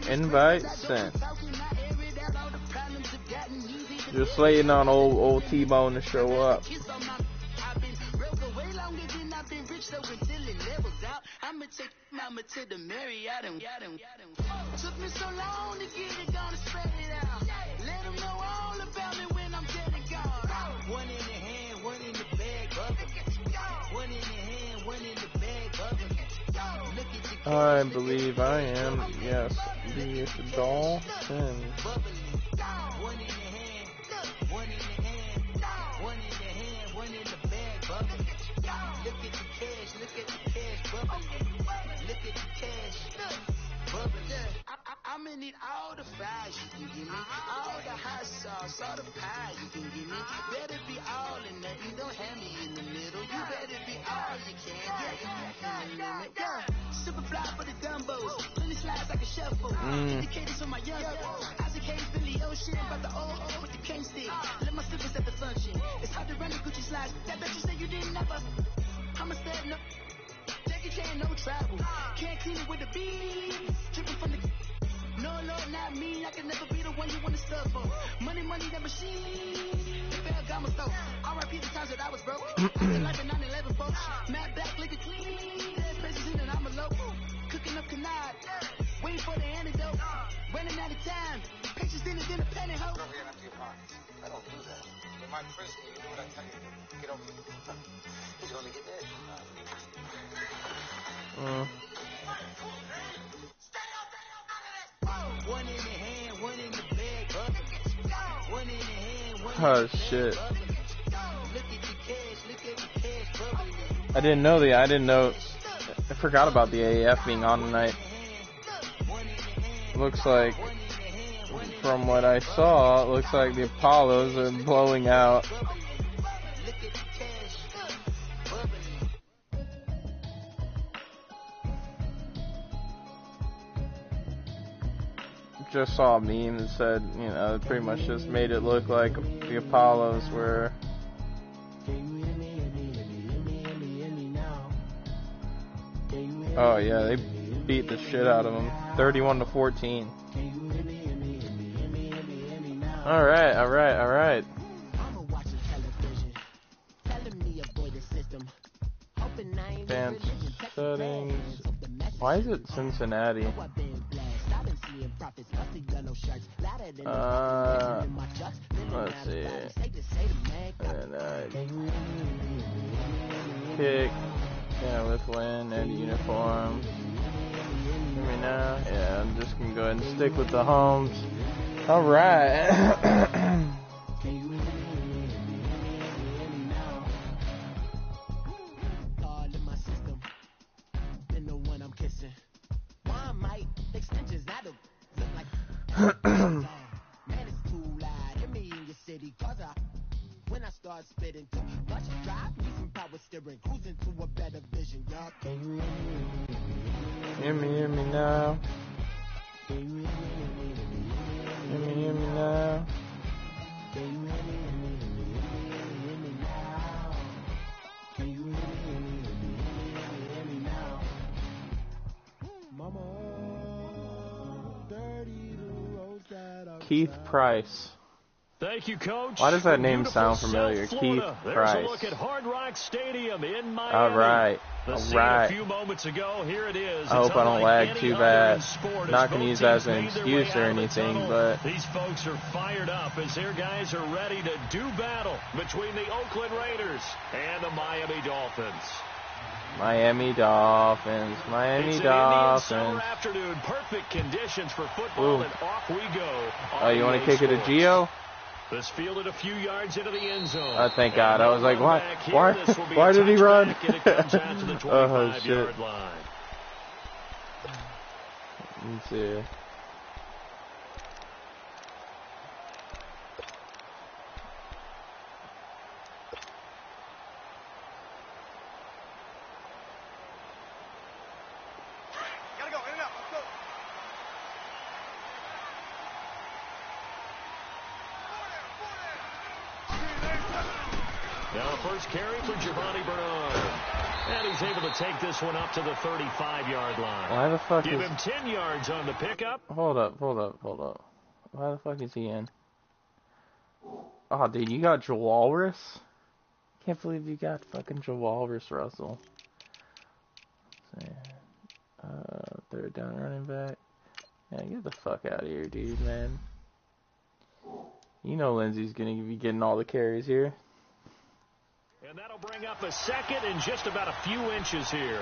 Invite sent. Just waiting on old T-Bone to show up. Mama to the Marriott and took me so long to get it, gonna spread it out. Let them know all about me when I'm dead and gone. One in the hand, one in the bag, bubba. One in the hand, one in the bag, bubba. Look at the I believe I am, yes, the dolphin. one in the hand, one in the hand, one in the hand, one in the bag, bubba. Look at the cash, look at the cash, bubba. Look at the cash, bubba. I'm gonna need all the fries you can give me, all the hot sauce, all the pie you can give me. Better be all or nothing, don't have me in the middle. You better be all you can. Yeah. Super fly for the dumbos, plenty slides like a shuffle. Indicators for my young Isaac Hayes, Billy Ocean, about the old with the cane stick. Let my slippers at the function. It's hard to run the Gucci slides. That bet you say you didn't never. I'm a stud, no. Jackie Chan, no travel. Can't clean it with the beat. Dripping from the. No, Lord, not me. I can never be the one you want to stuff for. Money, that machine. The bell got my stuff. RIP the times that I was broke. I did life in 9/11, folks. Mad black, liquor clean. There's precious in and I'm a local. Cooking up canard. Waiting for the antidote. Running out of time. Pictures in it in a penny hoe. Over here and empty your pockets. I don't do that. In my prison, you do what I tell you to. Get over here. He's going to get dead. One in the hand, one in the bag, bubba. One in the hand, one Oh in the shit. Look at the cash, look at the cash, bubba. I didn't know, I forgot about the AAF being on tonight. Looks like, from what I saw, it looks like the Apollos are blowing out. Just saw a meme that said, you know, it pretty much just made it look like the Apollos were. Oh yeah, they beat the shit out of them, 31-14. All right. Fan settings. Why is it Cincinnati? Let's see. And kick. Yeah, with win and uniform. Hear me now? Yeah, I'm just gonna go ahead and stick with the homes. Alright. When I start spitting, watch it drive me some power steering, cruising to a better vision, y'all. Can you hear me now? Hear me now? Keith Price. Thank you, Coach. Why does that name sound familiar? Keith Price. There's a look at Hard Rock Stadium in Miami. All right. A few moments ago. Here it is. I hope I don't lag too bad. Not going to use that as an excuse or anything, but these folks are fired up as their guys are ready to do battle between the Oakland Raiders and the Miami Dolphins. Miami Dolphins. It's an summer afternoon. Perfect conditions for football, and off we go. Oh, you want to kick it to Gio? This fielded a few yards into the end zone. Oh, thank God. I was like, why did he run? Oh, shit. Let's see. Now the first carry for Giovanni Bernard. And he's able to take this one up to the 35-yard line. Why the fuck Give is... him 10 yards on the pickup. Hold up. Why the fuck is he in? Oh, dude, you got Jawalrus? Can't believe you got fucking Jawalrus, Russell. Third down running back. Yeah, get the fuck out of here, dude, man. You know Lindsey's gonna be getting all the carries here. And that'll bring up a second and just about a few inches here.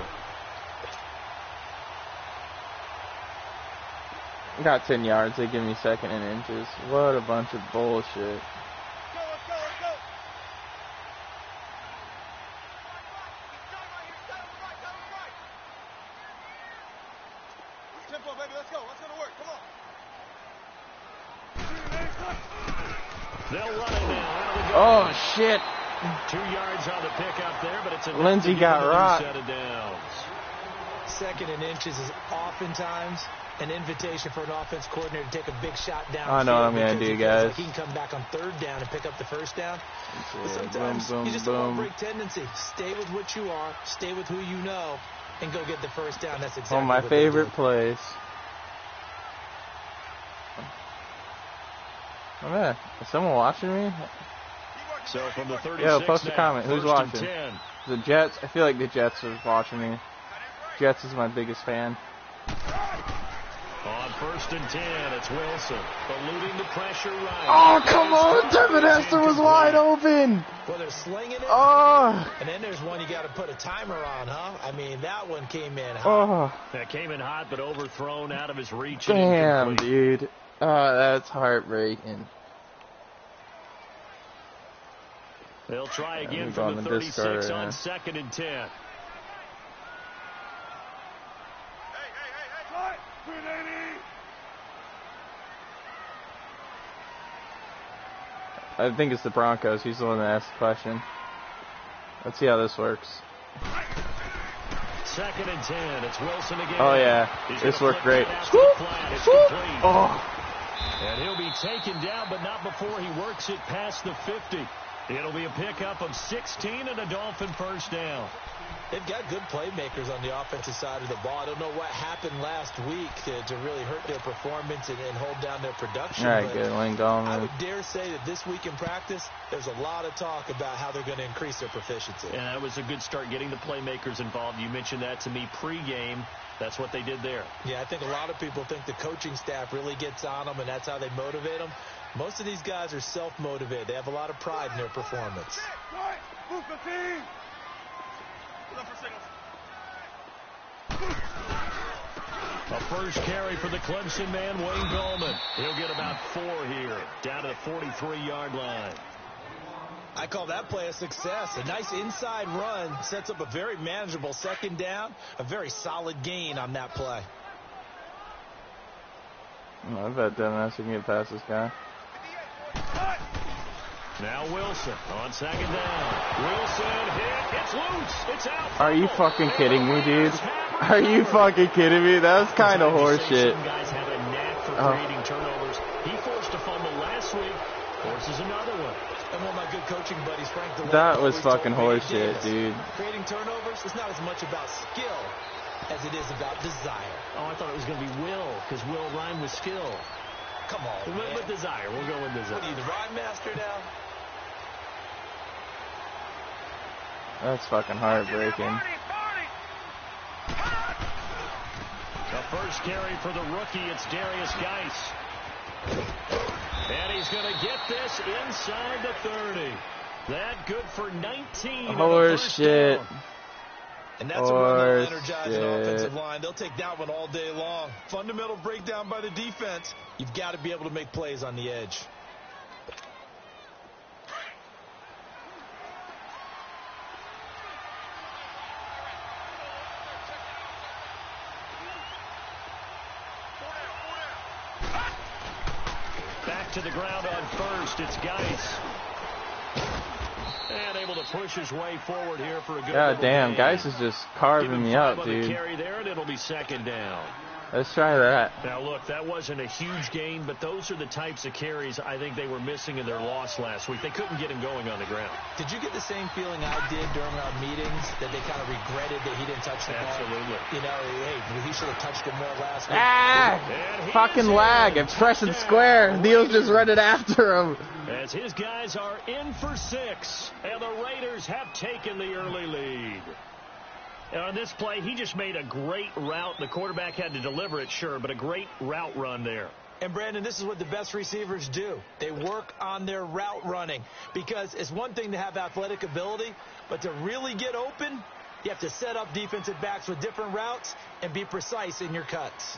Got 10 yards. They give me second and inches. What a bunch of bullshit. Let's go. Tempo, baby, let's go. Let's go to work. Come on. They'll run it now. Oh, shit. 2 yards on the pickup there, but it's a Lindsey got rocked. set of downs. Second and inches is oftentimes an invitation for an offense coordinator to take a big shot down. I know what I'm going to do, guys. Like he can come back on third down and pick up the first down. But sometimes boom, you just boom. don't want to break tendency. Stay with what you are. Stay with who you know. And go get the first down. That's exactly One of my what they favorite did. plays. Oh, man. Is someone watching me? So from the 36 Yo, post a now, comment. Who's first and watching? 10. The Jets. I feel like the Jets are watching me. Jets is my biggest fan. On first and 10, it's Wilson. Eluding the pressure right. Oh, come on. Devin Hester was wide open. Well, they're slinging it. Oh. And then there's one you got to put a timer on, huh? I mean, that one came in hot. Oh. That came in hot, but overthrown out of his reach. Damn, and dude. Oh, that's heartbreaking. They'll try Yeah, again we're from going the to 36 discard it, on yeah. second and 10. I think it's the Broncos. He's the one that asked the question. Let's see how this works. Second and 10. It's Wilson again. Oh, yeah. He's This gonna worked flip great. that out to Swoop! the flat. It's Swoop! complete. Oh. And he'll be taken down, but not before he works it past the 50. It'll be a pickup of 16 and a Dolphin first down. They've got good playmakers on the offensive side of the ball. I don't know what happened last week to really hurt their performance and hold down their production. All right, but good. Wayne I Gallman. would dare say that this week in practice, there's a lot of talk about how they're going to increase their proficiency. And that was a good start getting the playmakers involved. You mentioned that to me pregame. That's what they did there. Yeah, I think a lot of people think the coaching staff really gets on them, and that's how they motivate them. Most of these guys are self-motivated. They have a lot of pride in their performance. A first carry for the Clemson man, Wayne Gallman. He'll get about 4 here, down to the 43-yard line. I call that play a success. A nice inside run sets up a very manageable second down, a very solid gain on that play. I bet Devin Hester can get past this guy. Now Wilson on second down. Wilson hit. It's loose. It's out. Are you fucking kidding me, dude? Are you fucking kidding me? That was kind of horseshit. Some guys have a knack for creating turnovers. He forced a fumble last week. Forces another one. And one of my good coaching buddies, Frank DeWitt, That was always told fucking me, horseshit, Davis, dude. creating turnovers is not as much about skill as it is about desire. Oh, I thought it was going to be will, because will rhyme with skill. Come on, man. With desire. We'll go with desire. What are you, the rhyme master now? That's fucking heartbreaking. The first carry for the rookie, it's Darius Geis. And he's going to get this inside the 30. That good for 19. Horse shit. And that's a run that'll energize an Horse offensive line. They'll take that one all day long. Fundamental breakdown by the defense. You've got to be able to make plays on the edge. Back to the ground on first. It's Geis. And able to push his way forward here for a good God damn, gain. Geis is just Give carving him me 5 up, on the dude. carry there, and it'll be second down. Let's try that. Now, look, that wasn't a huge gain, but those are the types of carries I think they were missing in their loss last week. They couldn't get him going on the ground. Did you get the same feeling I did during our meetings, that they kind of regretted that he didn't touch the ball? Absolutely. You know, hey, he should have touched it more last week. Fucking lag. It's fresh and square. Neil's just running after him. As his guys are in for 6, and the Raiders have taken the early lead. And on this play, he just made a great route. The quarterback had to deliver it, sure, but a great route run there. And, Brandon, this is what the best receivers do. They work on their route running, because it's one thing to have athletic ability, but to really get open, you have to set up defensive backs with different routes and be precise in your cuts.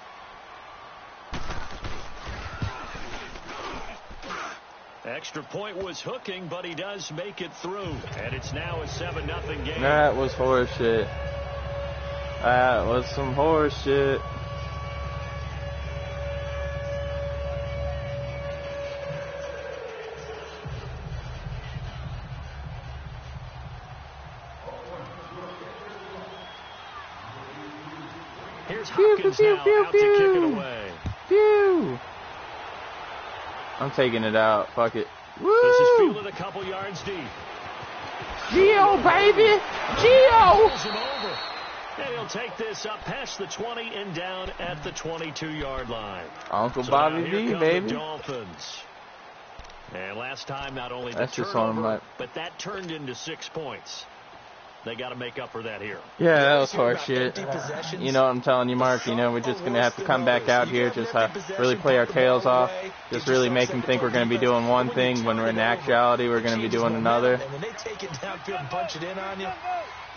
Extra point was hooking, but he does make it through. And it's now a 7-0 game. That was horse shit. That was some horse shit. Here's Hopkins now out to kick it away. Phew. I'm taking it out. Fuck it. Woo! This is fielded a couple yards deep. Geo, baby! Geo! Pulls him over. And he'll take this up past the 20 and down at the 22-yard line. Uncle So Bobby now here V, come baby. The Dolphins. And last time, not only the That's just one of turnover, my- but that turned into 6 points. They got to make up for that here. Yeah, that was horse shit. You know what I'm telling you, Mark. You know, we're just going to have to come back out here, just really play our tails off, just really make them think we're going to be doing one thing when in actuality we're going to be doing another. And when they take it downfield and punch it in on you,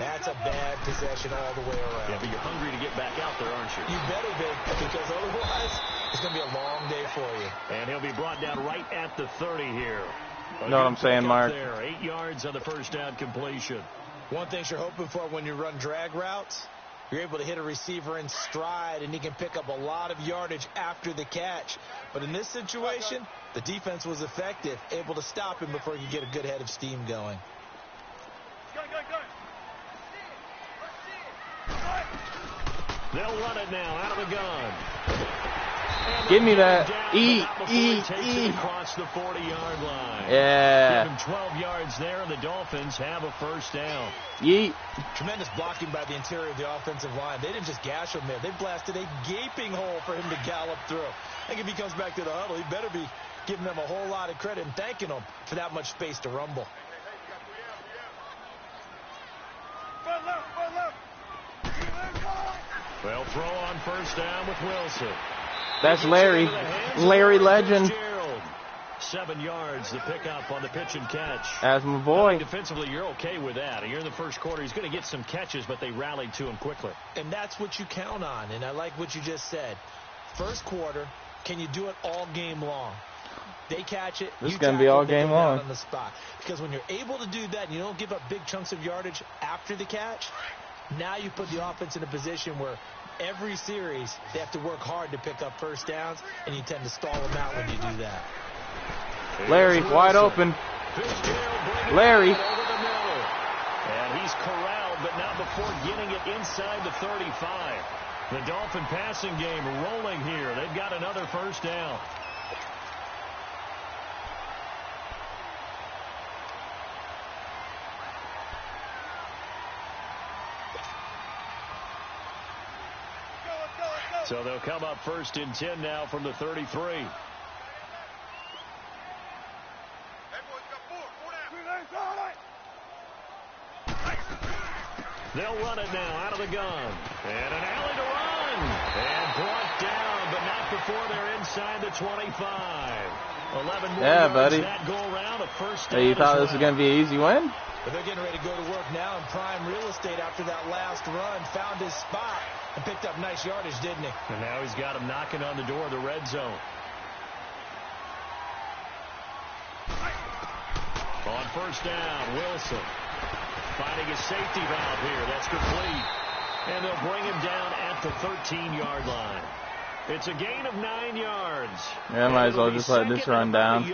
that's a bad possession all the way around. Yeah, but you're hungry to get back out there, aren't you? You better be, because otherwise it's going to be a long day for you. And he'll be brought down right at the 30 here. You know what I'm saying, Mark? There, 8 yards on the first down completion. One thing you're hoping for when you run drag routes, you're able to hit a receiver in stride, and he can pick up a lot of yardage after the catch. But in this situation, the defense was effective, able to stop him before he could get a good head of steam going. They'll run it now out of the gun. Give me that. Across the 40-yard line. Yeah. Give him 12 yards there, and the Dolphins have a first down. Yeet. Tremendous blocking by the interior of the offensive line. They didn't just gash him there. They blasted a gaping hole for him to gallop through. I think if he comes back to the huddle, he better be giving them a whole lot of credit and thanking them for that much space to rumble. Well, throw on first down with Wilson. That's Larry. Larry Legend. 7 yards to pick up on the pitch and catch. That's my boy. Defensively, you're okay with that. You're in the first quarter. He's going to get some catches, but they rallied to him quickly. And that's what you count on, and I like what you just said. First quarter, can you do it all game long? They catch it. This is going to be all game long. On the spot. Because when you're able to do that and you don't give up big chunks of yardage after the catch, now you put the offense in a position where every series they have to work hard to pick up first downs, and you tend to stall them out when you do that. Larry, wide open. Larry. And he's corralled, but not before getting it inside the 35. The Dolphin passing game rolling here. They've got another first down. So they'll come up first and 10 now from the 33. They'll run it now out of the gun. And an alley to run. And brought down, but not before they're inside the 25. 11 more yards buddy. that go around, a first down. Hey, you thought this was going to be an easy win? But they're getting ready to go to work now in prime real estate after that last run. Found his spot and picked up nice yardage, didn't he? And now he's got him knocking on the door of the red zone. On first down, Wilson finding a safety valve here. That's complete. And they'll bring him down at the 13-yard line. It's a gain of 9 yards. Yeah, I might as well just let this run down.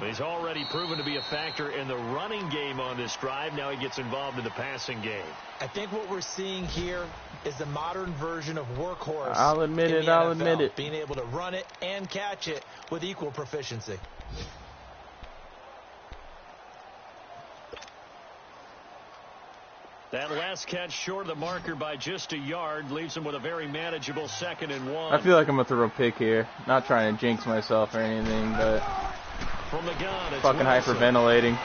He's already proven to be a factor in the running game on this drive. Now he gets involved in the passing game. I think what we're seeing here is the modern version of workhorse. I'll admit it. I'll admit it. Being able to run it and catch it with equal proficiency. That last catch short of the marker by just a yard leaves him with a very manageable 2nd and 1. I feel like I'm going to throw a pick here. Not trying to jinx myself or anything, but from the gun, it's fucking Wilson. Hyperventilating.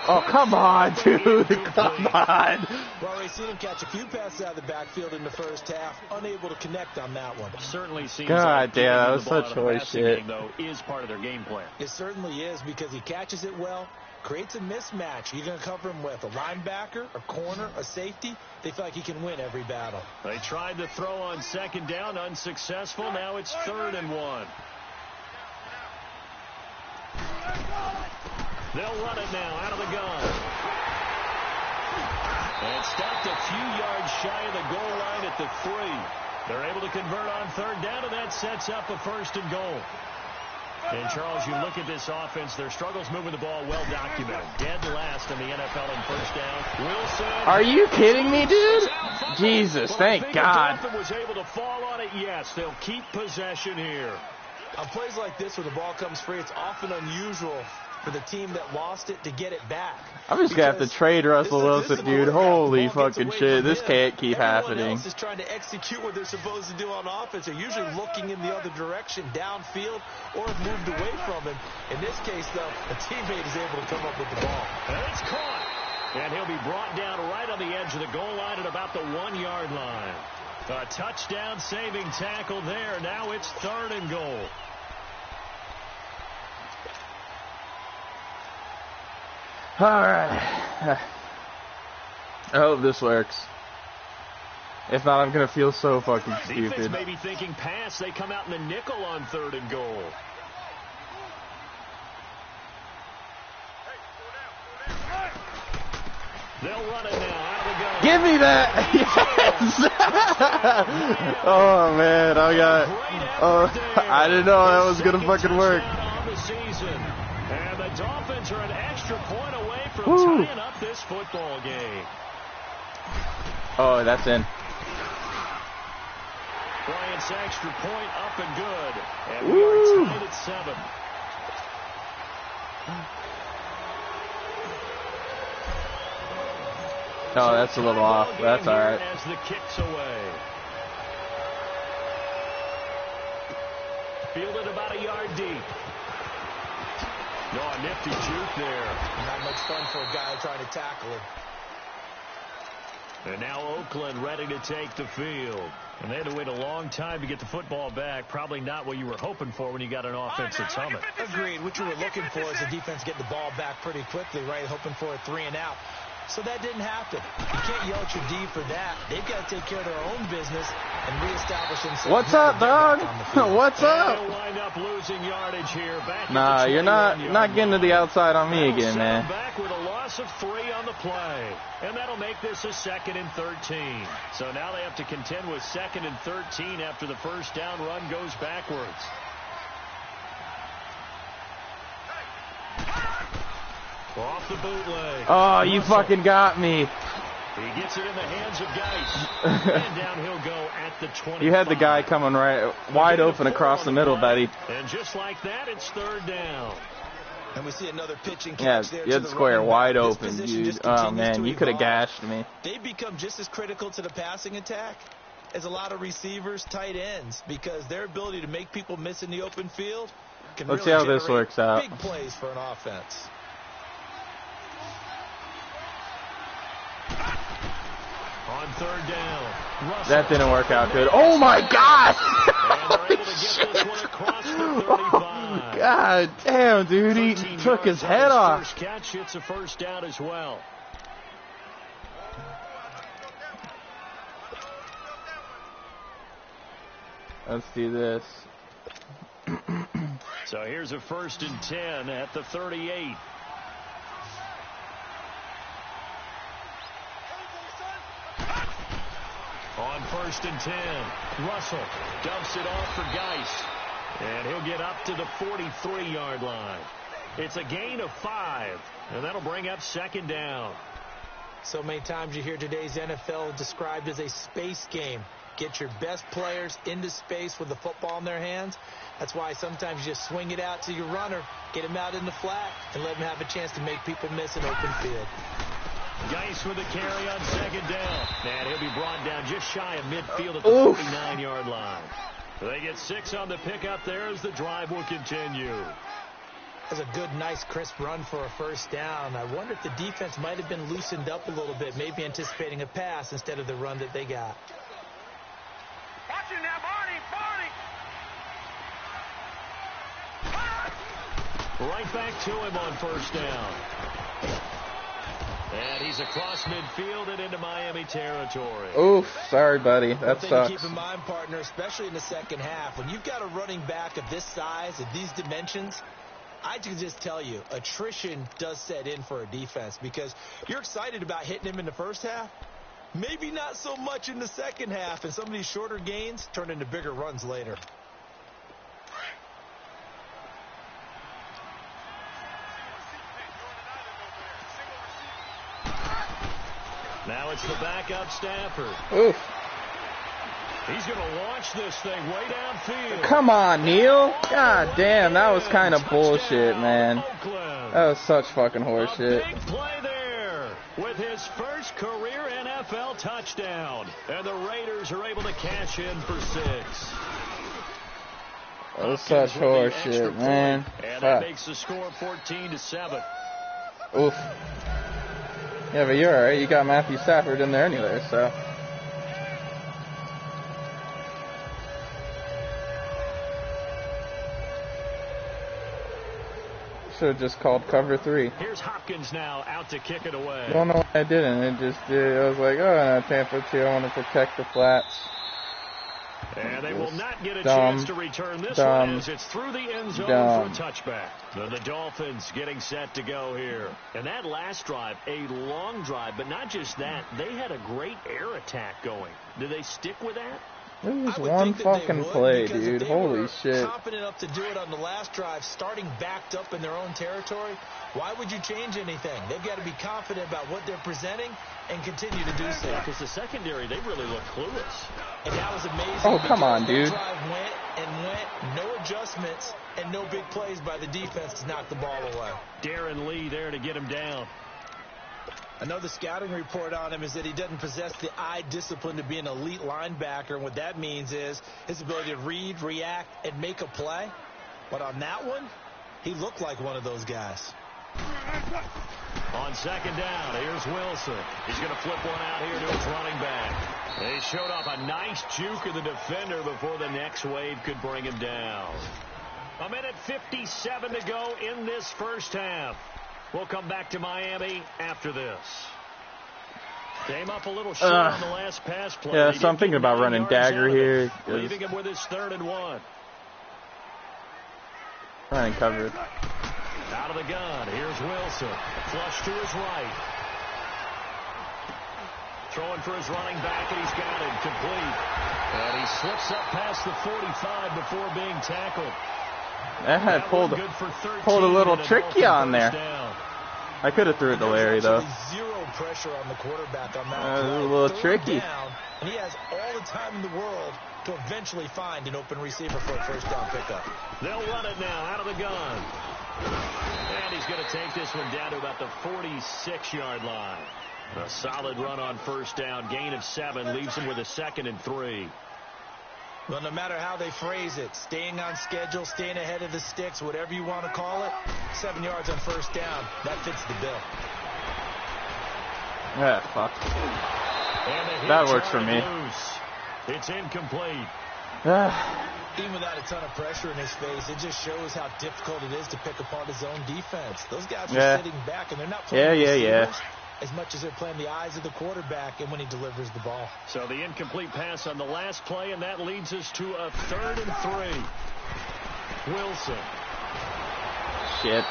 Oh, come on, dude. Come on. Well, we've seen him catch a few passes out of the backfield in the first half. Unable to connect on that one. Certainly seems God like damn, that was the ball such out of the horse passing shit. game, though, is part of their game plan. It certainly is because he catches it well, creates a mismatch. You're going to cover him with a linebacker, a corner, a safety. They feel like he can win every battle. They tried to throw on 2nd down, unsuccessful. Now it's 3rd and 1. They'll run it now out of the gun. And stopped a few yards shy of the goal line at the 3. They're able to convert on 3rd down, and that sets up a 1st and goal. And, Charles, you look at this offense, their struggles moving the ball well documented. Dead last in the NFL in 1st down. Wilson. Are you kidding me, dude? Jesus, thank God. If was able to fall on it, yes, they'll keep possession here. On plays like this where the ball comes free, it's often unusual for the team that lost it to get it back. I'm just going to have to trade Russell Wilson, dude. Holy fucking shit. This can't keep happening. Everyone else is trying to execute what they're supposed to do on offense. They're usually looking in the other direction, downfield, or have moved away from him. In this case, though, a teammate is able to come up with the ball. And it's caught. And he'll be brought down right on the edge of the goal line at about the 1-yard line. A touchdown-saving tackle there. Now it's 3rd and goal. All right. I hope this works. If not, I'm going to feel so fucking Defense stupid. may be thinking pass. They come out in the nickel on 3rd and goal. They'll run it now out of the gun. Give me that! Yes! Oh, man. I didn't know that was going to fucking work. And the Dolphins are an extra point away from tying up this football game. Oh, that's in. Bryant's extra point up and good. And we are tied at 7. Oh, that's a little off. That's all right. As the kick's away. Fielded about a yard deep. No, a nifty juke there. Not much fun for a guy trying to tackle him. And now Oakland ready to take the field. And they had to wait a long time to get the football back. Probably not what you were hoping for when you got an offense that's humming. Agreed. What you were looking for is the defense getting the ball back pretty quickly, right? Hoping for a 3 and out. So that didn't happen. You can't yell at your D for that. They've got to take care of their own business and reestablish themselves. What's up, dog? What's up? They'll wind up losing yardage here. Back Nah, you're not getting to the outside on me again, man. Back with a loss of 3 on the play. And that'll make this a 2nd and 13. So now they have to contend with 2nd and 13 after the first down run goes backwards. Off the bootleg. Oh, you fucking got me. He gets it in the hands of Geis. And down he'll go at the 25. You had the guy coming right wide open across the middle, buddy. And just like that, it's 3rd down. And we see another pitching Yeah, catch there. you had the square wide open, dude. Oh, man, you could have gashed me. They become just as critical to the passing attack as a lot of receivers, tight ends, because their ability to make people miss in the open field can Let's really see how this generate works out. big plays for an offense. On 3rd down, Russell. That didn't work out good. Oh, my God! And they're able to get this one across the 35. God damn, dude. He took his head off. First catch, it's a 1st down as well. Let's do this. So here's a 1st and 10 at the 38. On 1st and 10, Russell dumps it off for Geis. And he'll get up to the 43-yard line. It's a gain of 5, and that'll bring up 2nd down. So many times you hear today's NFL described as a space game. Get your best players into space with the football in their hands. That's why sometimes you just swing it out to your runner, get him out in the flat, and let him have a chance to make people miss an open field. Geis with the carry on 2nd down. And he'll be brought down just shy of midfield at the 49-yard line. They get 6 on the pickup there as the drive will continue. That's a good, nice, crisp run for a 1st down. I wonder if the defense might have been loosened up a little bit, maybe anticipating a pass instead of the run that they got. Watching now, Barney. Right back to him on 1st down. And he's across midfield and into Miami territory. Oof, sorry, buddy. That sucks. Keep in mind, partner, especially in the second half, when you've got a running back of this size, of these dimensions, I can just tell you, attrition does set in for a defense because you're excited about hitting him in the first half. Maybe not so much in the second half, and some of these shorter gains turn into bigger runs later. Now it's the backup Stafford. Oof. He's going to launch this thing way downfield. Come on, Neil. God damn, that was kind of bullshit, man. That was such fucking horseshit. A big play there with his first career NFL touchdown. And the Raiders are able to cash in for 6. That was such horseshit, man. And that makes the score 14-7. Oof. Yeah, but you're alright. You got Matthew Stafford in there anyway, so. Should have just called cover 3. Here's Hopkins now out to kick it away. I don't know why I didn't. It just did. I was like, oh, no, Tampa 2. I want to protect the flats. And they will not get a chance to return this one as it's through the end zone for a touchback. The Dolphins getting set to go here. And that last drive, a long drive, but not just that. They had a great air attack going. Do they stick with that? It was one fucking play, dude. Holy shit. Confident enough to do it on the last drive, starting backed up in their own territory. Why would you change anything? They've got to be confident about what they're presenting and continue to do so. Because the secondary, they really look clueless. And that was amazing. Oh, come on, dude. The drive went, no adjustments, and no big plays by the defense to knock the ball away. Darren Lee there to get him down. Another scouting report on him is that he doesn't possess the eye discipline to be an elite linebacker. And what that means is his ability to read, react, and make a play. But on that one, he looked like one of those guys. On 2nd down, here's Wilson. He's going to flip one out here to his running back. They showed off a nice juke of the defender before the next wave could bring him down. 1:57 to go in this first half. We'll come back to Miami after this. Came up a little short on the last pass play. Yeah, so I'm thinking about running dagger here. Leaving him with his 3rd and 1. Running covered. Out of the gun, here's Wilson. Flush to his right. Throwing for his running back, and he's got it complete. And he slips up past the 45 before being tackled. That pulled a little tricky on there. I could have threw it to Larry, though. Zero pressure on the quarterback on that. It was a little tricky. Down, and he has all the time in the world to eventually find an open receiver for a 1st down pickup. They'll run it now out of the gun. And he's going to take this one down to about the 46-yard line. A solid run on 1st down. Gain of 7 leaves him with a 2nd and 3. Well, no matter how they phrase it, staying on schedule, staying ahead of the sticks, whatever you want to call it, 7 yards on 1st down, that fits the bill. Yeah, fuck. That works for me. It's incomplete. Even without a ton of pressure in his face, it just shows how difficult it is to pick apart his own defense. Those guys are sitting back, and they're not playing as much as they're playing the eyes of the quarterback and when he delivers the ball. So the incomplete pass on the last play, and that leads us to a 3rd and 3. Wilson. Shit.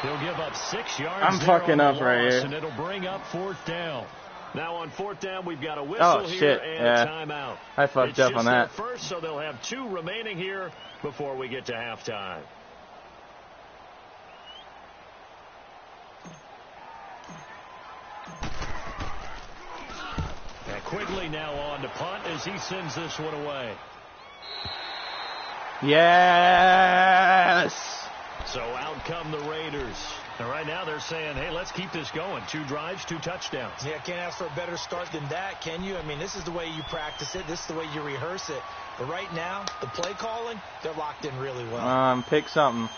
He'll give up 6 yards. I'm fucking up right here. And it'll bring up 4th down. Now on 4th down, we've got a whistle here and a timeout. I fucked up on that. First, so they'll have 2 remaining here before we get to halftime. Quigley now on to punt as he sends this one away. Yes! So out come the Raiders. And right now they're saying, hey, let's keep this going. 2 drives, 2 touchdowns. Yeah, can't ask for a better start than that, can you? I mean, this is the way you practice it. This is the way you rehearse it. But right now, the play calling, they're locked in really well. Pick something.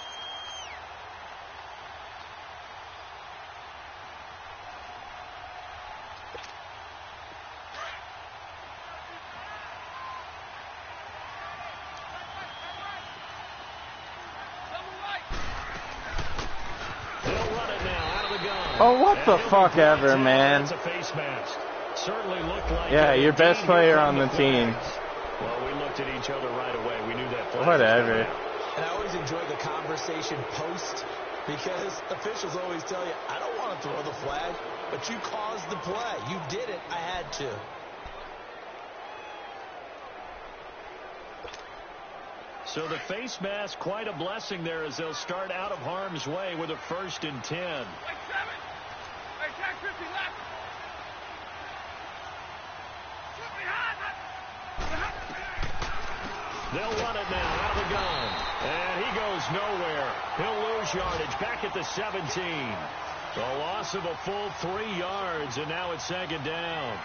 Oh, what the fuck ever, man. That's a face mask. Certainly looked like yeah, your best player on the team. Well, we looked at each other right away. We knew that play. Whatever. And I always enjoy the conversation post because officials always tell you, I don't want to throw the flag, but you caused the play. You did it. I had to. So the face mask, quite a blessing there as they'll start out of harm's way with a 1st and 10. They'll run it now out of the gun. And he goes nowhere. He'll lose yardage back at the 17. A loss of a full 3 yards, and now it's 2nd down.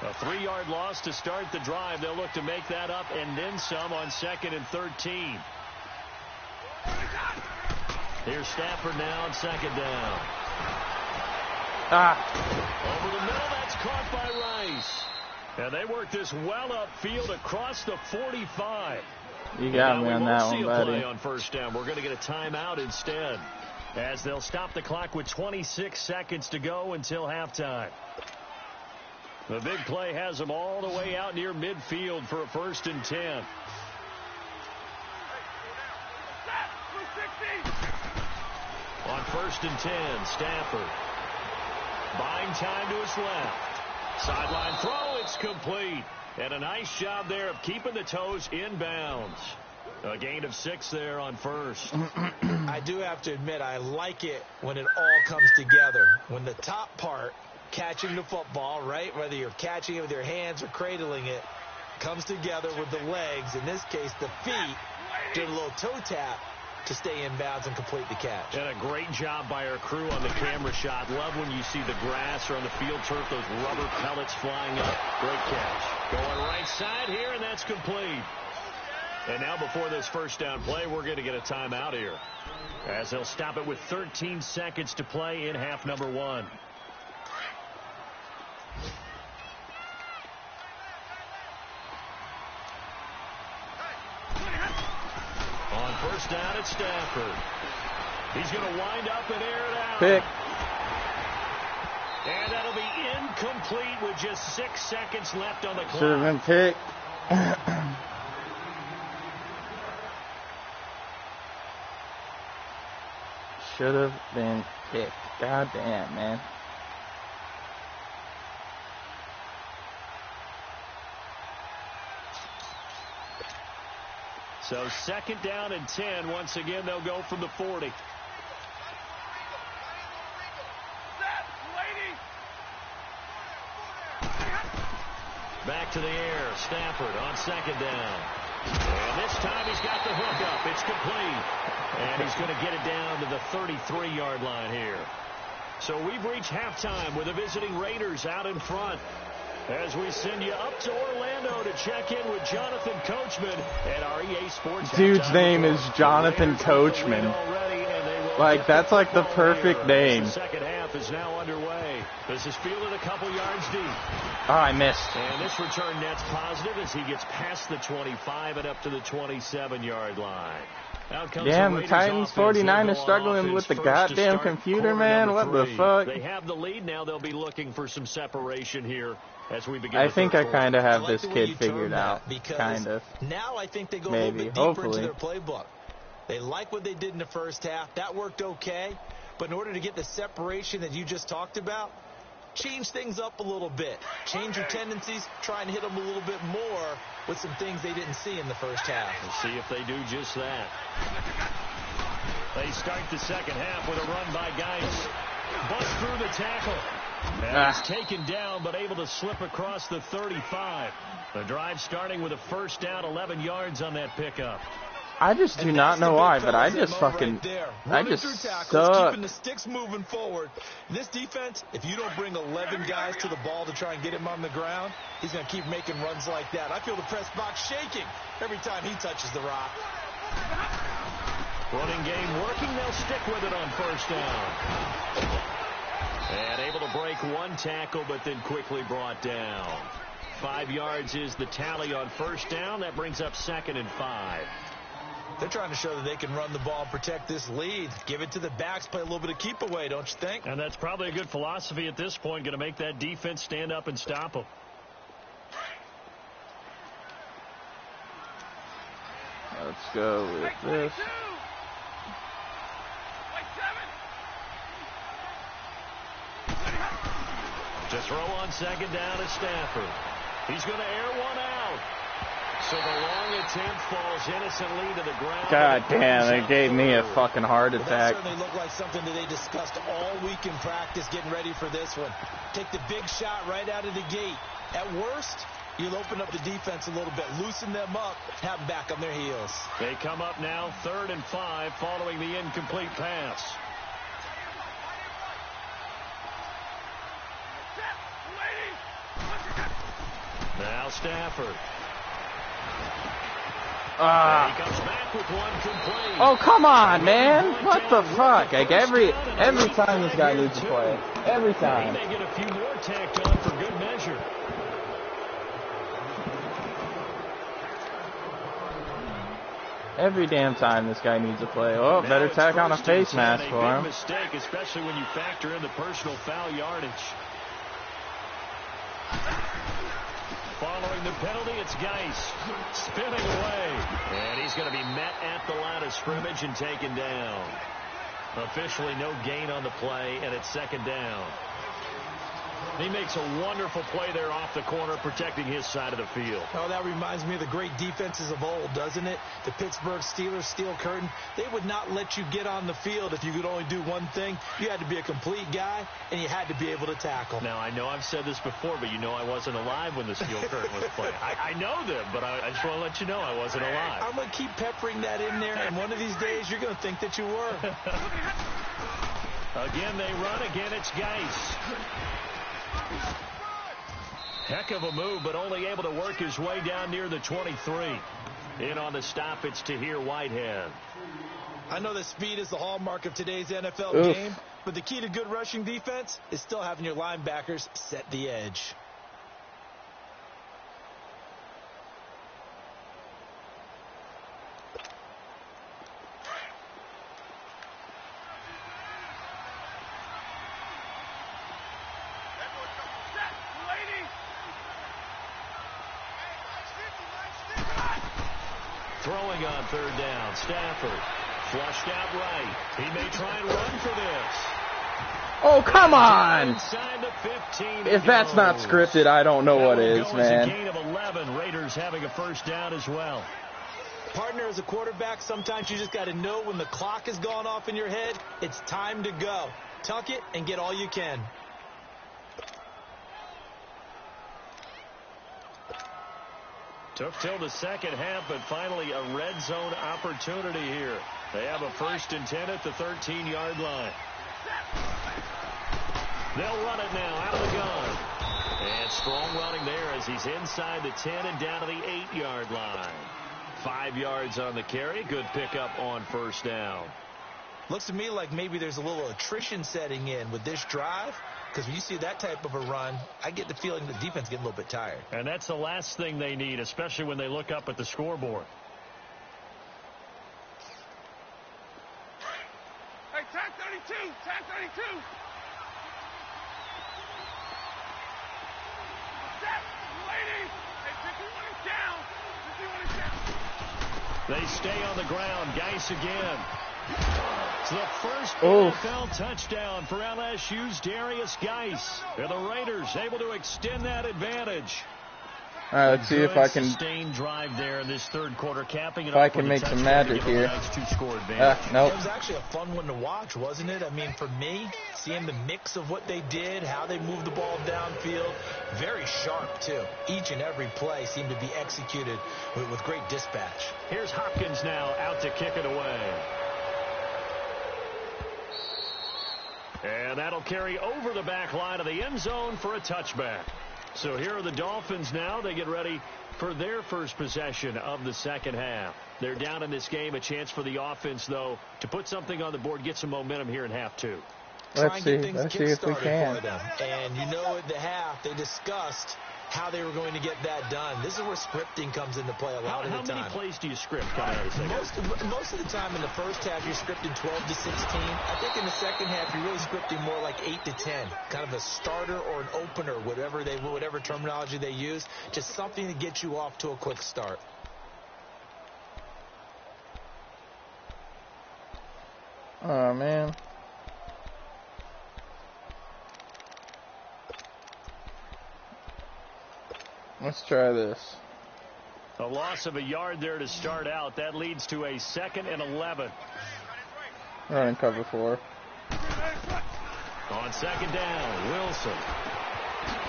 A 3-yard loss to start the drive. They'll look to make that up and then some on 2nd and 13. Here's Stafford now on 2nd down. Over the middle, that's caught by Rice. And they work this well upfield across the 45. You got me on that one, buddy. We won't see a play on 1st down. We're going to get a timeout instead, as they'll stop the clock with 26 seconds to go until halftime. The big play has them all the way out near midfield for a 1st and 10. On 1st and 10, Stafford. Buying time to his left. Sideline throw, it's complete. And a nice job there of keeping the toes inbounds. A gain of 6 there on 1st. I do have to admit, I like it when it all comes together. When the top part, catching the football, right, whether you're catching it with your hands or cradling it, comes together with the legs, in this case the feet, doing a little toe tap to stay in bounds and complete the catch. And a great job by our crew on the camera shot. Love when you see the grass or on the field turf, those rubber pellets flying up. Great catch. Going right side here, and that's complete. And now before this 1st down play, we're going to get a timeout here, as they'll stop it with 13 seconds to play in half number 1. On 1st down, it's Stafford. He's going to wind up and air it out. Pick. And that'll be incomplete with just 6 seconds left on the clock. Should have been picked. Should have been picked. God damn, man. So 2nd down and 10. Once again, they'll go from the 40. Back to the air. Stafford on 2nd down. And this time he's got the hook up. It's complete. And he's going to get it down to the 33-yard line here. So we've reached halftime with the visiting Raiders out in front, as we send you up to Orlando to check in with Jonathan Coachman at our EA Sports. Dude's name is Jonathan Coachman. Like, that's like the perfect name. The second half is now underway. This is fielded a couple yards deep. Oh, I missed. And this return net's positive as he gets past the 25 and up to the 27-yard line. Damn, the Titans 49 is struggling with the goddamn computer, man. What the fuck? They have the lead now. They'll be looking for some separation here as we begin. I think I kind of have like this kid figured out. Kind of. Now I think they go Maybe, a little bit deeper hopefully. into their playbook. They like what they did in the first half. That worked okay. But in order to get the separation that you just talked about, change things up a little bit. Change your tendencies. Try and hit them a little bit more with some things they didn't see in the first half. We'll see if they do just that. They start the second half with a run by Geis. Bust through the tackle. And he's taken down, but able to slip across the 35. The drive starting with a first down, 11 yards on that pickup. I just do not know why, but I just fucking, I just suck. Keeping the sticks moving forward. This defense, if you don't bring 11 guys to the ball to try and get him on the ground, he's going to keep making runs like that. I feel the press box shaking every time he touches the rock. Running game working. They'll stick with it on first down. And able to break one tackle, but then quickly brought down. 5 yards is the tally on first down. That brings up 2nd and 5. They're trying to show that they can run the ball and protect this lead. Give it to the backs, play a little bit of keep away, don't you think? And that's probably a good philosophy at this point, going to make that defense stand up and stop them. Let's go with this. To throw on second down is Stafford. He's going to air one out. So the long attempt falls innocently to the ground. God damn, they gave me a fucking heart attack. That certainly looked like something that they discussed all week in practice, getting ready for this one. Take the big shot right out of the gate. At worst, you'll open up the defense a little bit, loosen them up, have them back on their heels. They come up now 3rd and 5 following the incomplete pass. Now Stafford. He comes back with one complete. Oh, come on, man. What the fuck? Like, every time this guy needs to play. Every time. He may get a few more tacked on for good measure. Every damn time this guy needs to play. Oh, Now better it's tack on a first and face 10, mask for a him. big mistake, especially when you factor in the personal foul yardage. Following the penalty, it's Geis spinning away. And he's going to be met at the line of scrimmage and taken down. Officially no gain on the play, and it's 2nd down. He makes a wonderful play there off the corner, protecting his side of the field. Oh, that reminds me of the great defenses of old, doesn't it? The Pittsburgh Steelers, Steel Curtain. They would not let you get on the field if you could only do one thing. You had to be a complete guy, and you had to be able to tackle. Now, I know I've said this before, but you know I wasn't alive when the Steel Curtain was playing. I know them, but I just want to let you know I wasn't alive. I'm going to keep peppering that in there, and one of these days you're going to think that you were. Again, they run. Again, it's Geis. Heck of a move, but only able to work his way down near the 23. In on the stop, it's Tahir Whitehead. I know that speed is the hallmark of today's NFL game, but the key to good rushing defense is still having your linebackers set the edge. Throwing on 3rd down, Stafford. Flushed out right. He may try and run for this. Oh, come on! Inside the 15. If that's not scripted, I don't know what is, man. A gain of 11. Raiders having a first down as well. Partner, as a quarterback, sometimes you just got to know when the clock has gone off in your head, it's time to go. Tuck it and get all you can. Took till the second half, but finally a red zone opportunity here. They have a 1st and 10 at the 13-yard line. They'll run it now out of the gun. And strong running there as he's inside the 10 and down to the 8-yard line. 5 yards on the carry. Good pickup on first down. Looks to me like maybe there's a little attrition setting in with this drive. Because when you see that type of a run, I get the feeling the defense getting a little bit tired. And that's the last thing they need, especially when they look up at the scoreboard. Hey, tag 32! Tag 32! Step! Ladies! Hey, 51 is down! 51 is down! They stay on the ground. Geis again. It's the first NFL touchdown for LSU's Darius Geis. And the Raiders able to extend that advantage. All right, let's see if I can. Sustained drive there in this third quarter, capping it if I can make some magic here. Nope. It was actually a fun one to watch, wasn't it? I mean, for me, seeing the mix of what they did, how they moved the ball downfield, very sharp too. Each and every play seemed to be executed with great dispatch. Here's Hopkins now out to kick it away. And that'll carry over the back line of the end zone for a touchback. So here are the Dolphins now. They get ready for their first possession of the second half. They're down in this game. A chance for the offense, though, to put something on the board, get some momentum here in half two. Let's see if we can. And you know, at the half, they discussed how they were going to get that done. This is where scripting comes into play a lot of the time. How many plays do you script coming out of the second half? Most of the time in the first half, you're scripting 12 to 16. I think in the second half, you're really scripting more like 8 to 10. Kind of a starter or an opener, whatever terminology they use. Just something to get you off to a quick start. Oh, man. Let's try this. A loss of a yard there to start out. That leads to a 2nd and 11. Running cover 4. On second down, Wilson.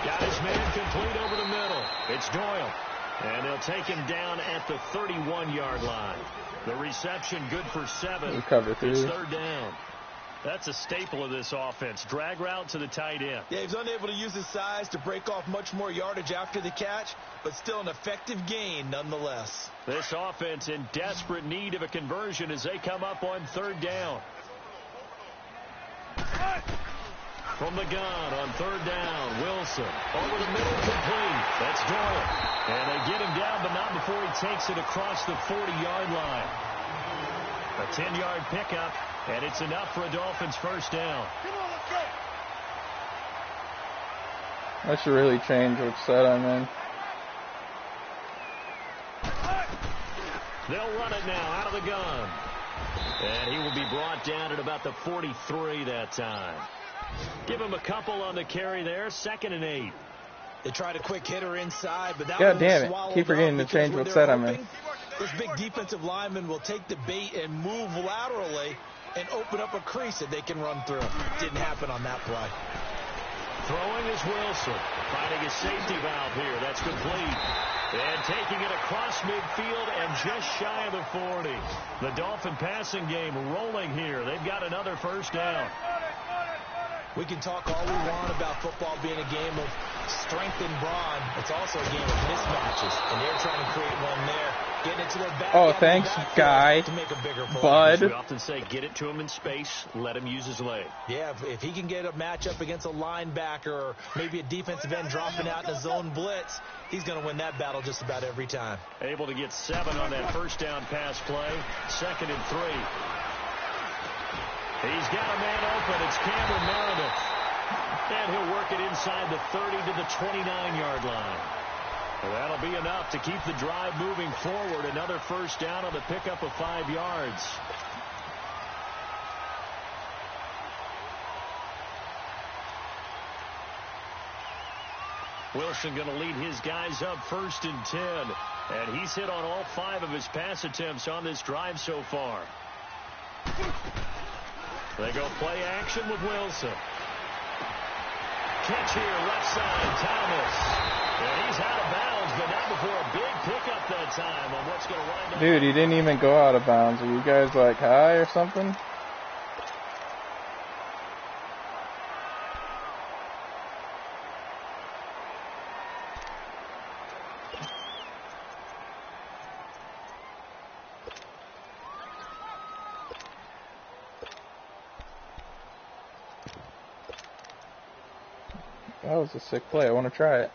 Got his man complete over the middle. It's Doyle. And they'll take him down at the 31-yard line. The reception good for 7. We cover 3. It's 3rd down. That's a staple of this offense. Drag route to the tight end. Yeah, he's unable to use his size to break off much more yardage after the catch, but still an effective gain nonetheless. This offense in desperate need of a conversion as they come up on 3rd down. From the gun on 3rd down, Wilson. Over the middle, complete. That's Doyle. And they get him down, but not before he takes it across the 40-yard line. A 10-yard pickup, and it's enough for a Dolphins first down. That should really change what set I'm in. They'll run it now out of the gun. And he will be brought down at about the 43 that time. Give him a couple on the carry there. 2nd and 8. They tried a quick hitter inside, but that God damn it. Keep forgetting to change what set I'm in. This big defensive lineman will take the bait and move laterally and open up a crease that they can run through. Didn't happen on that play. Throwing is Wilson. Finding a safety valve here. That's complete. And taking it across midfield and just shy of the 40. The Dolphin passing game rolling here. They've got another first down. We can talk all we want about football being a game of strength and brawn. It's also a game of mismatches, and they're trying to create one there. Getting it to their back. Oh, thanks, guy. To make a bigger play. Bud. We often say get it to him in space, let him use his leg. Yeah, if he can get a matchup against a linebacker or maybe a defensive end dropping out in a zone blitz, he's going to win that battle just about every time. Able to get 7 on that first down pass play. 2nd and 3. He's got a man open. It's Cameron Meredith. And he'll work it inside the 30 to the 29-yard line. Well, that'll be enough to keep the drive moving forward. Another first down on the pickup of 5 yards. Wilson going to lead his guys up 1st and 10. And he's hit on all 5 of his pass attempts on this drive so far. They go play action with Wilson. Catch here, left side, Thomas. And he's out of bounds, but not before a big pickup that time on what's going to wind up. Dude, he didn't even go out of bounds. Are you guys like high or something? That was a sick play. I want to try it.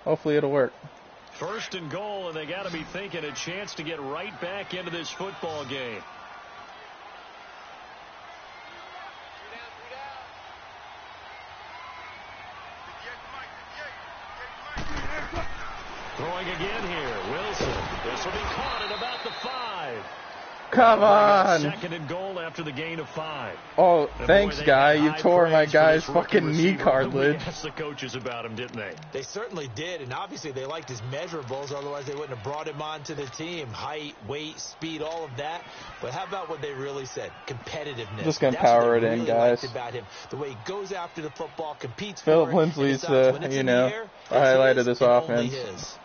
Hopefully it'll work. 1st and goal, and they got to be thinking a chance to get right back into this football game. Throwing again here, Wilson. This will be caught at about the 5. Come on. Second and goal after the gain of 5. Oh, And thanks, boy, they guy. had You high tore my praise for guy's this rookie fucking knee receiver. cartilage. Nobody asked the coaches about him, didn't they? They certainly did, and obviously they liked his measurables, otherwise they wouldn't have brought him onto the team. Height, weight, speed, all of that. But how about what they really said? Competitiveness. Just gonna That's what power they it in, really guys. liked about him. The way he goes after the football, competes Philip for it, Lindsay's, and decides when it's you in the know, air, the it's highlight his of this and only offense. his.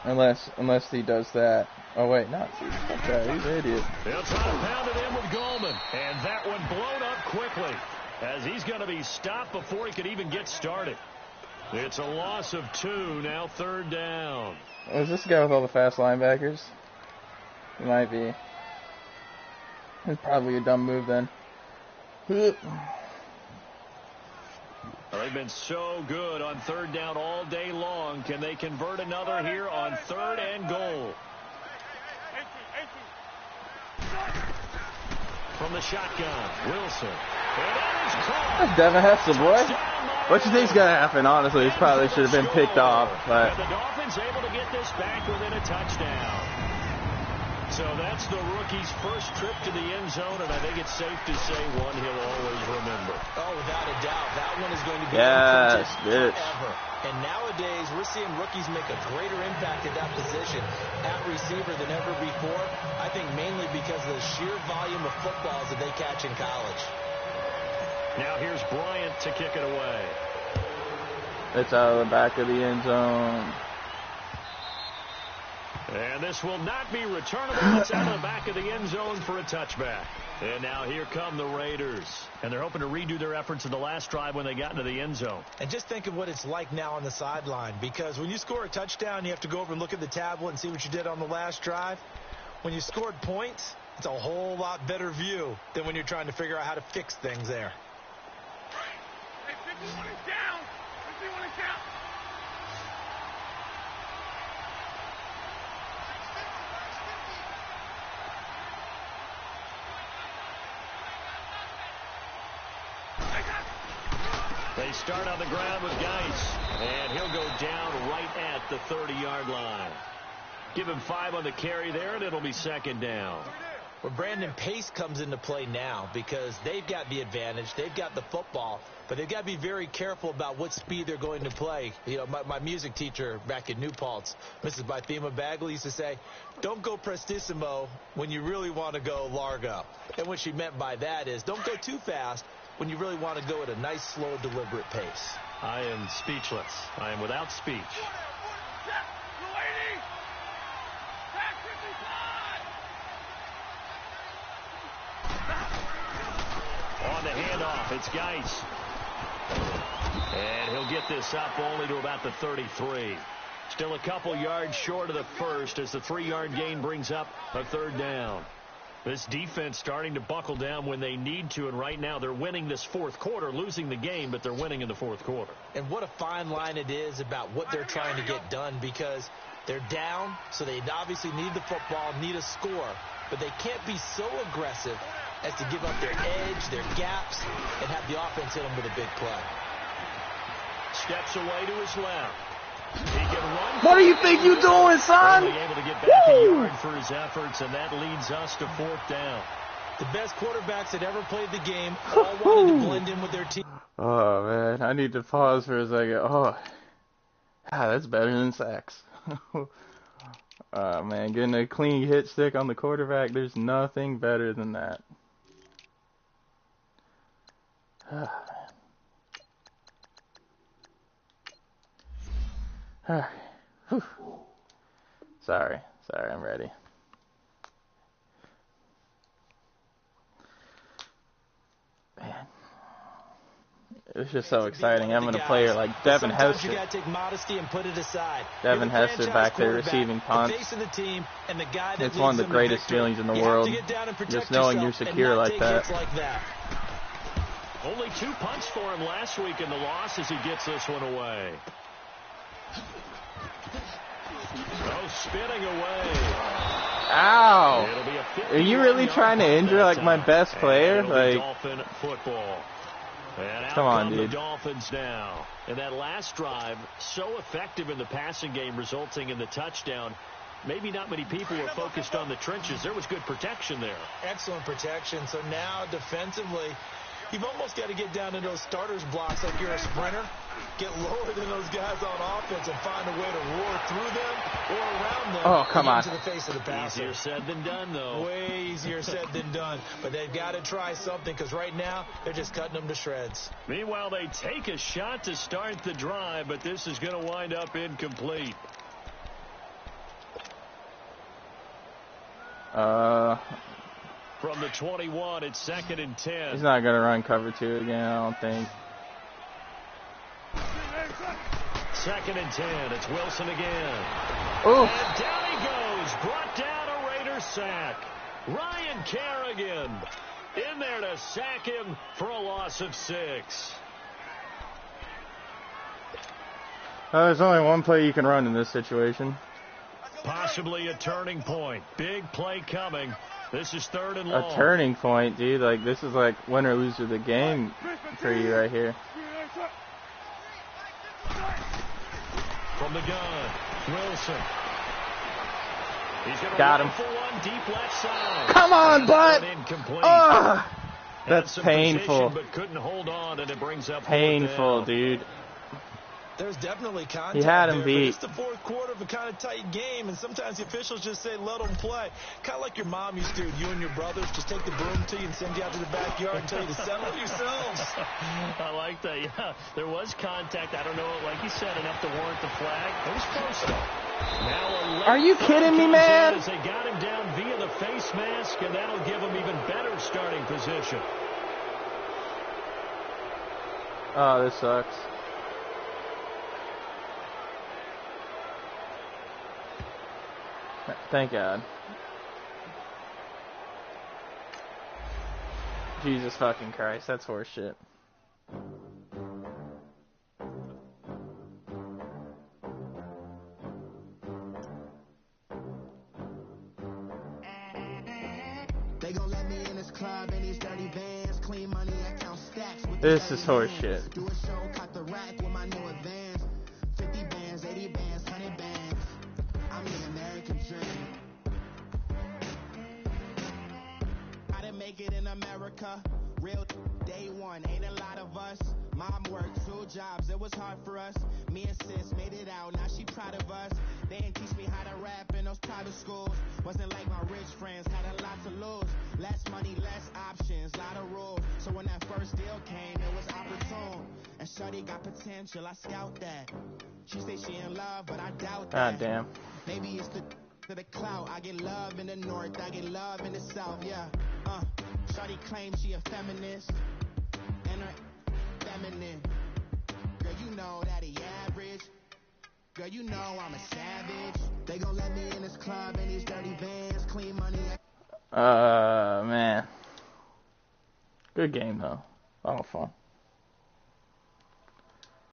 Unless he does that. Oh, wait, not. Fuck that. He's an idiot. They'll try to pound it in with Goldman. And that one blown up quickly as he's going to be stopped before he could even get started. It's a loss of 2, now 3rd down. Was this the guy with all the fast linebackers? He might be. It's probably a dumb move then. Well, they've been so good on 3rd down all day long. Can they convert another here on 3rd and goal? From the shotgun, Wilson. And that is caught. That's Devin Hester, boy. What you think's gonna happen? Honestly, it probably should have been picked off, but And the Dolphins able to get this back within a touchdown. So that's the rookie's first trip to the end zone, and I think it's safe to say one he'll always remember. Oh, without a doubt. That one is going to be Yes, imprinted bitch. forever. And nowadays, we're seeing rookies make a greater impact at that position at receiver than ever before. I think mainly because of the sheer volume of footballs that they catch in college. Now here's Bryant to kick it away. it's out of the back of the end zone. And this will not be returnable. It's out of the back of the end zone for a touchback. And now here come the Raiders. And they're hoping to redo their efforts in the last drive when they got into the end zone. And just think of what it's like now on the sideline, because when you score a touchdown, you have to go over and look at the tablet and see what you did on the last drive. When you scored points, it's a whole lot better view than when you're trying to figure out how to fix things there. Hey, 51 is down. 51 is down. They start on the ground with Geis. And he'll go down right at the 30-yard line. Give him 5 on the carry there, and it'll be 2nd down. Well, Brandon, pace comes into play now because they've got the advantage. They've got the football, but they've got to be very careful about what speed they're going to play. You know, my music teacher back in New Paltz, Mrs. Bythema Bagley, used to say, don't go prestissimo when you really want to go largo. And what she meant by that is don't go too fast when you really want to go at a nice, slow, deliberate pace. I am speechless. I am without speech. On the handoff, it's Geis. And he'll get this up only to about the 33. Still a couple yards short of the first as the 3-yard gain brings up a 3rd down. This defense starting to buckle down when they need to, and right now they're winning this 4th quarter, losing the game, but they're winning in the 4th quarter. And what a fine line it is about what they're trying to get done, because they're down, so they obviously need the football, need a score, but they can't be so aggressive as to give up their edge, their gaps, and have the offense hit them with a big play. Steps away to his left. He can run. What do you think you doing, son? Only able to get back a yard for his efforts, and that leads us to 4th down. The best quarterbacks that ever played the game all wanted to blend in with their team. Oh, man. I need to pause for a second. Oh, that's better than sacks. Oh, man. Getting a clean hit stick on the quarterback, there's nothing better than that. Sorry, I'm ready. Man, it's just so exciting. I'm gonna play like Devin Hester. You gotta take modesty and put it aside. Devin Hester back there receiving punts. It's one of the greatest feelings in the world, just knowing you're secure like that. Only 2 punts for him last week in the loss as he gets this one away. Oh, spinning away. Ow! Are you really trying to injure like my best player? Like, Dolphin football. And come on, the dude. Dolphins now. And that last drive, so effective in the passing game, resulting in the touchdown. maybe not many people were focused on the trenches. There was good protection there. Excellent protection. So now defensively, you've almost got to get down to those starters blocks like you're a sprinter. Get lower than those guys on offense and find a way to roar through them or around them. Oh, come on. To the face of the passer. Easier said than done, though. Way easier said than done. But they've got to try something because right now they're just cutting them to shreds. Meanwhile, they take a shot to start the drive, but this is going to wind up incomplete. From the 21, it's 2nd and 10. He's not going to run cover 2 again, I don't think. 2nd and 10. It's Wilson again. Oof. And down he goes. Brought down a Raider sack. Ryan Kerrigan in there to sack him for a loss of 6. There's only one play you can run in this situation. Possibly a turning point. Big play coming. This is 3rd and long. A turning point, dude. Like, this is like win or lose of the game for you right here. From the gun, Wilson. He's going to got him for one deep left side. Come on, bud. That's painful. But couldn't hold on, and it brings up painful, dude. There's definitely contact. He had him there, beat. It's the 4th quarter of a kind of tight game, and sometimes the officials just say, let them play. Kind of like your mom used to do. You and your brothers just take the broom to you and send you out to the backyard and tell you to settle it yourselves. I like that. Yeah, there was contact. I don't know, like you said, enough to warrant the flag. It was close, though. Now are you kidding me, man? As they got him down via the face mask, and that'll give him even better starting position. Oh, this sucks. Thank God. Jesus fucking Christ, that's horse shit. They gon' let me in this club in these dirty bands, clean money, I count stacks. This is horse shit. Do a show, cut the rack with my new advance. 50 bands, 80 bands, 100 bands. I'm the American dream. I didn't make it in America. Real day one, ain't a lot of us. Mom worked 2 jobs, it was hard for us. Me and sis made it out, now she proud of us. They didn't teach me how to rap in those private schools. Wasn't like my rich friends, had a lot to lose. Less money, less options, lot of rules. So when that first deal came, it was opportune. And shorty got potential, I scout that. She say she in love, but I doubt that. God damn. Maybe it's the clout. I get love in the north, I get love in the south, yeah. Shorty claims she a feminist, and her feminine. Girl, you know that he average. Girl, you know I'm a savage. They gon' let me in this club in these dirty bands, clean money. Man. Good game though. A lot of fun.